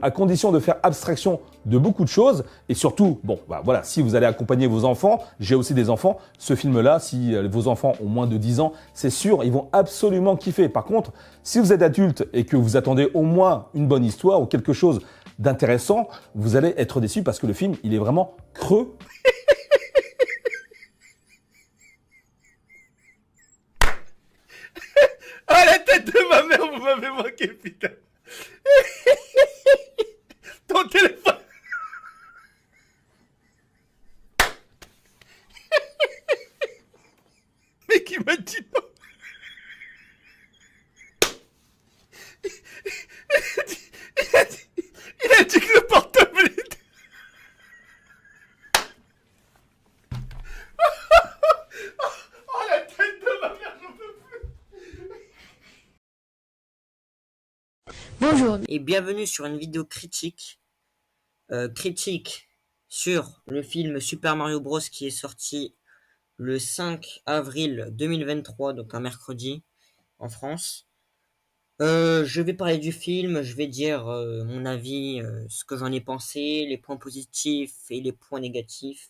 à condition de faire abstraction de beaucoup de choses. Et surtout, bon, bah voilà, si vous allez accompagner vos enfants, j'ai aussi des enfants, ce film-là, si vos enfants ont moins de 10 ans, c'est sûr, ils vont absolument kiffer. Par contre, si vous êtes adulte et que vous attendez au moins une bonne histoire ou quelque chose d'intéressant, vous allez être déçu parce que le film, il est vraiment creux. Ah, la tête de ma mère, vous m'avez manqué, putain. Ton téléphone. Mais qui m'a dit non. Il a dit que le portable était... Oh, la tête de ma mère, j'en peux plus. Bonjour et bienvenue sur une vidéo critique sur le film Super Mario Bros qui est sorti le 5 avril 2023, donc un mercredi en France. Je vais parler du film, je vais dire mon avis, ce que j'en ai pensé, les points positifs et les points négatifs.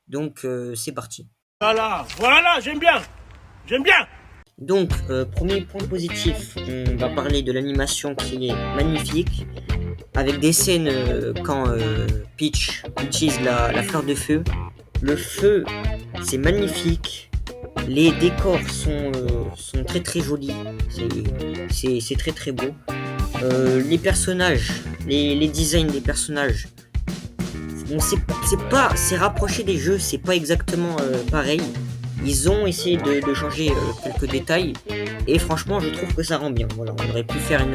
Donc c'est parti. Voilà, j'aime bien. Donc, premier point positif, on va parler de l'animation qui est magnifique, avec des scènes quand Peach utilise la fleur de feu. Le feu, c'est magnifique, les décors sont très très jolis, c'est très très beau. Les personnages, les designs des personnages, bon, c'est rapproché des jeux, c'est pas exactement pareil. Ils ont essayé de changer quelques détails et franchement je trouve que ça rend bien. Voilà, on aurait pu faire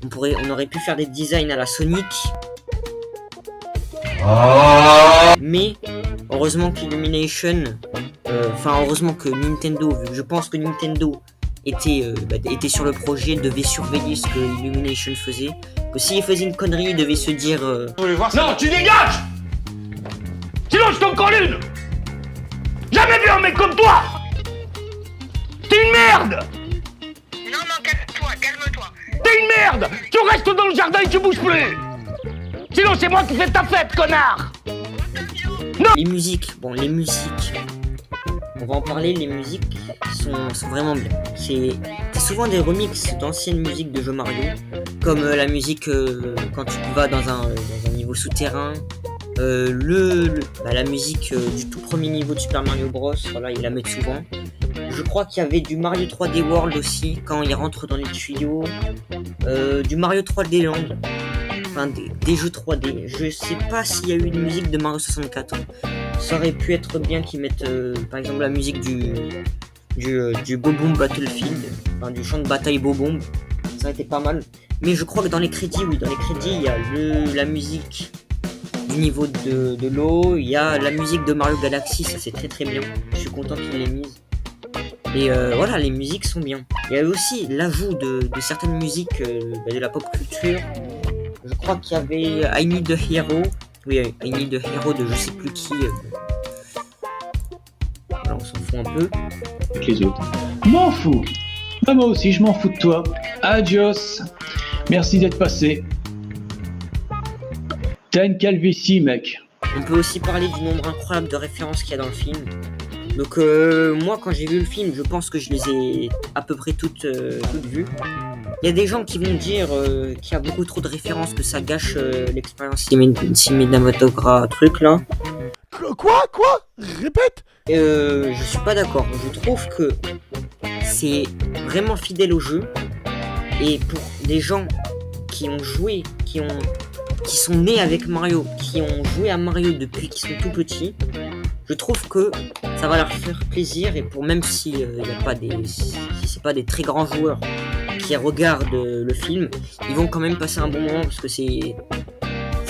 on aurait pu faire des designs à la Sonic. Mais heureusement qu'Illumination, heureusement que Nintendo, vu que je pense que Nintendo était sur le projet, devait surveiller ce que Illumination faisait. Que s'il faisait une connerie, il devait se dire Non, tu dégages. Sinon je t'en colle une. Jamais vu un mec comme toi. T'es une merde. Non, calme-toi. T'es une merde. Tu restes dans le jardin et tu bouges plus. Sinon c'est moi qui fais ta fête, connard. les musiques. On va en parler, les musiques sont vraiment bien. C'est souvent des remixes d'anciennes musiques de jeux Mario, comme la musique quand tu vas dans un niveau souterrain, la musique du tout premier niveau de Super Mario Bros, voilà, ils la mettent souvent. Je crois qu'il y avait du Mario 3D World aussi, quand il rentre dans les tuyaux, du Mario 3D Land, enfin des jeux 3D. Je sais pas s'il y a eu une musique de Mario 64. Ça aurait pu être bien qu'ils mettent par exemple la musique du Bob-Omb Battlefield, enfin du champ de bataille Bob-Omb. Ça aurait été pas mal. Mais je crois que dans les crédits, il y a la musique du niveau de l'eau, il y a la musique de Mario Galaxy, ça c'est très très bien. Je suis content qu'ils l'aient mise. Et voilà, les musiques sont bien. Il y a aussi l'ajout de certaines musiques de la pop culture. Je crois qu'il y avait I Need a Hero. Oui, I Need a Hero de je sais plus qui. Voilà, on s'en fout un peu. Avec les autres. M'en fous. Ah, moi aussi, je m'en fous de toi. Adios. Merci d'être passé. T'as une calvitie, mec. On peut aussi parler du nombre incroyable de références qu'il y a dans le film. Donc moi quand j'ai vu le film, je pense que je les ai à peu près toutes vues. Il y a des gens qui vont dire qu'il y a beaucoup trop de références, que ça gâche l'expérience cinématographique, truc là. Quoi? Répète. Je suis pas d'accord. Je trouve que c'est vraiment fidèle au jeu. Et pour des gens qui ont joué, qui sont nés avec Mario, qui ont joué à Mario depuis qu'ils sont tout petits, je trouve que ça va leur faire plaisir. Et pour même si c'est pas des très grands joueurs qui regardent le film, ils vont quand même passer un bon moment parce que c'est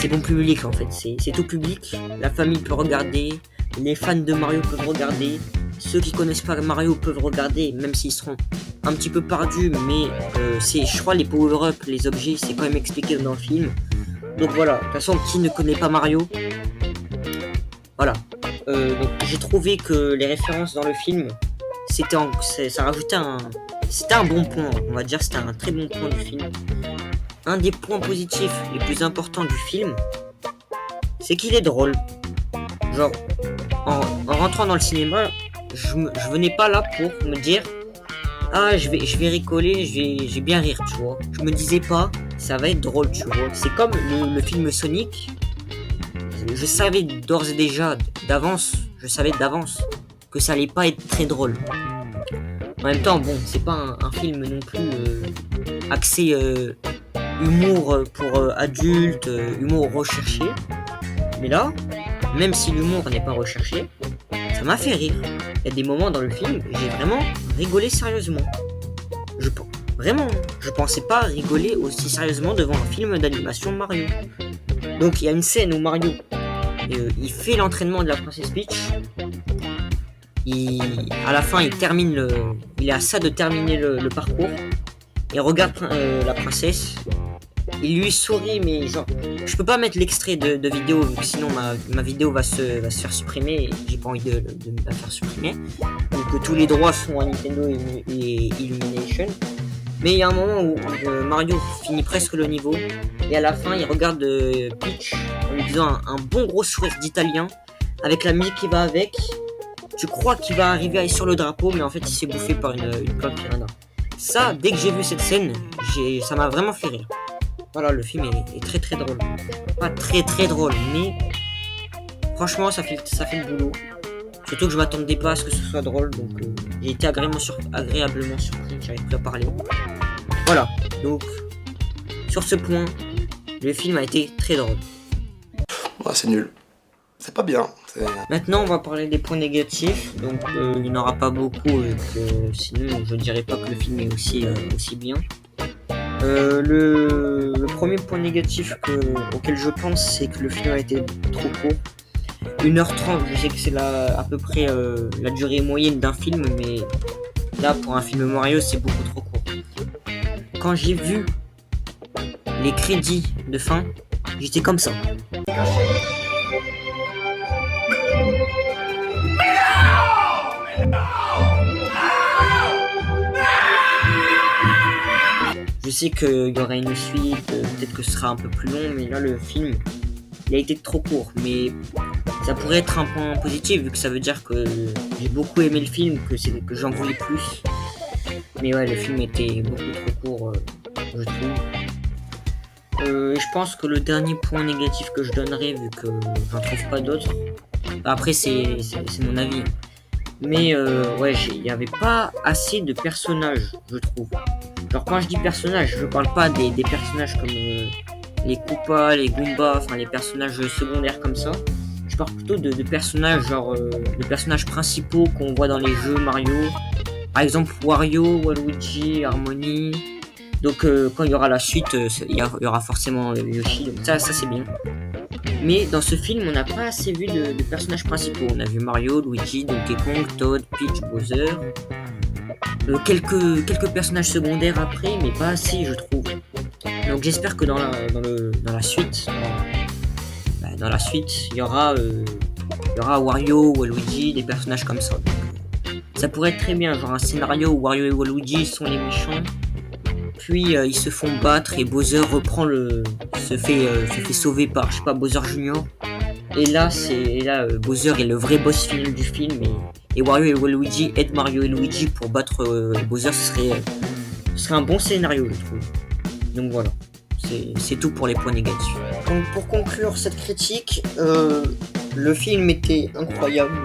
bon public en fait. C'est tout public. La famille peut regarder, les fans de Mario peuvent regarder, ceux qui connaissent pas Mario peuvent regarder, même s'ils seront un petit peu perdus. Mais je crois les power-up, les objets, c'est quand même expliqué dans le film. Donc voilà, de toute façon, qui ne connaît pas Mario? Voilà. Donc j'ai trouvé que les références dans le film, ça rajoutait c'était un bon point, on va dire, c'était un très bon point du film. un des points positifs les plus importants du film, c'est qu'il est drôle. Genre, en rentrant dans le cinéma, je venais pas là pour me dire ah je vais rigoler, je vais bien rire, tu vois. Je me disais pas ça va être drôle, tu vois. C'est comme le film Sonic. Je savais d'ores et déjà d'avance que ça allait pas être très drôle. En même temps, bon, c'est pas un film non plus axé humour pour adultes, humour recherché. Mais là, même si l'humour n'est pas recherché, ça m'a fait rire. Il y a des moments dans le film, j'ai vraiment rigolé sérieusement. Je pensais pas rigoler aussi sérieusement devant un film d'animation Mario. Donc il y a une scène où Mario, il fait l'entraînement de la princesse Peach. À la fin, il est à ça de terminer le parcours. Il regarde la princesse. Il lui sourit, mais genre, je peux pas mettre l'extrait de vidéo, vu que sinon ma vidéo va se faire supprimer. Et j'ai pas envie de la faire supprimer. Donc tous les droits sont à Nintendo et Illumination. Mais il y a un moment où Mario finit presque le niveau. Et à la fin, il regarde Peach en lui disant un bon gros sourire d'italien. Avec la musique qui va avec. Tu crois qu'il va arriver sur le drapeau, mais en fait il s'est bouffé par une plante piranha. Ça, dès que j'ai vu cette scène, ça m'a vraiment fait rire. Voilà, le film est très très drôle. Pas très très drôle, mais franchement ça fait le boulot. Surtout que je m'attendais pas à ce que ce soit drôle, donc j'ai été agréablement surpris, j'arrive plus à parler. Voilà, donc sur ce point, le film a été très drôle. Ouais, c'est nul. C'est pas bien. Maintenant, on va parler des points négatifs. Donc, il n'y en aura pas beaucoup, sinon je dirais pas que le film est aussi bien. Le premier point négatif auquel je pense, c'est que le film a été trop court. 1h30, je sais que c'est à peu près la durée moyenne d'un film, mais là, pour un film Mario, c'est beaucoup trop court. Quand j'ai vu les crédits de fin, j'étais comme ça. Je sais qu'il y aura une suite, peut-être que ce sera un peu plus long, mais là le film, il a été trop court. Mais ça pourrait être un point positif, vu que ça veut dire que j'ai beaucoup aimé le film, que j'en voulais plus. Mais ouais, le film était beaucoup trop court, je trouve. Je pense que le dernier point négatif que je donnerais, vu que j'en trouve pas d'autres, après c'est mon avis, mais ouais, il n'y avait pas assez de personnages, je trouve. Genre quand je dis personnages, je parle pas des personnages comme les Koopas, les Goombas, enfin les personnages secondaires comme ça. Je parle plutôt de personnages genre de personnages principaux qu'on voit dans les jeux Mario. Par exemple Wario, Waluigi, Harmony. Donc quand il y aura la suite, il y aura forcément Yoshi, donc ça c'est bien. Mais dans ce film, on n'a pas assez vu de personnages principaux. On a vu Mario, Luigi, Donkey Kong, Toad, Peach, Bowser. Quelques personnages secondaires après, mais pas assez, je trouve. Donc j'espère que dans la suite, il y aura Wario ou Luigi, des personnages comme ça. Donc, ça pourrait être très bien, genre un scénario où Wario et Waluigi sont les méchants. Puis ils se font battre et Bowser se fait sauver par, je sais pas, Bowser Junior. Et là, Bowser est le vrai boss final du film et Wario et Waluigi aident Mario et Luigi pour battre Bowser. Ce serait un bon scénario, je trouve. Donc voilà, c'est tout pour les points négatifs. Donc pour conclure cette critique, le film était incroyable.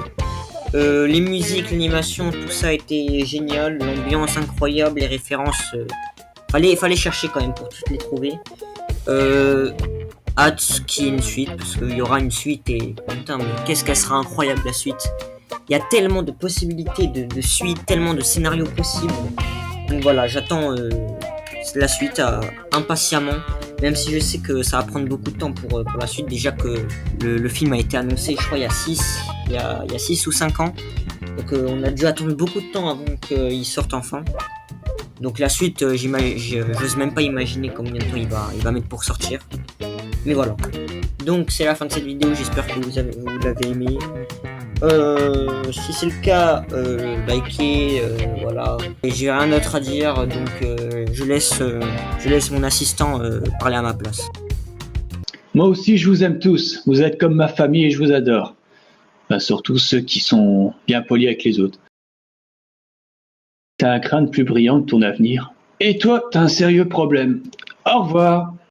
Les musiques, l'animation, tout ça était génial. L'ambiance incroyable, les références... Fallait chercher quand même pour toutes les trouver. Hâte qu'il y ait une suite, parce qu'il y aura une suite et putain, mais qu'est-ce qu'elle sera incroyable la suite. Il y a tellement de possibilités de suite, tellement de scénarios possibles. Donc voilà, j'attends la suite impatiemment, même si je sais que ça va prendre beaucoup de temps pour la suite. Déjà que le film a été annoncé, je crois, il y a 6 ou 5 ans. Donc on a dû attendre beaucoup de temps avant qu'il sorte enfin. Donc la suite, j'ose même pas imaginer combien de temps il va mettre pour sortir. Mais voilà. Donc c'est la fin de cette vidéo, j'espère que vous l'avez aimé. Si c'est le cas, likez, voilà. Et j'ai rien d'autre à dire, donc je laisse mon assistant parler à ma place. Moi aussi, je vous aime tous. Vous êtes comme ma famille et je vous adore. Enfin, surtout ceux qui sont bien polis avec les autres. T'as un crâne plus brillant que ton avenir. Et toi, t'as un sérieux problème. Au revoir.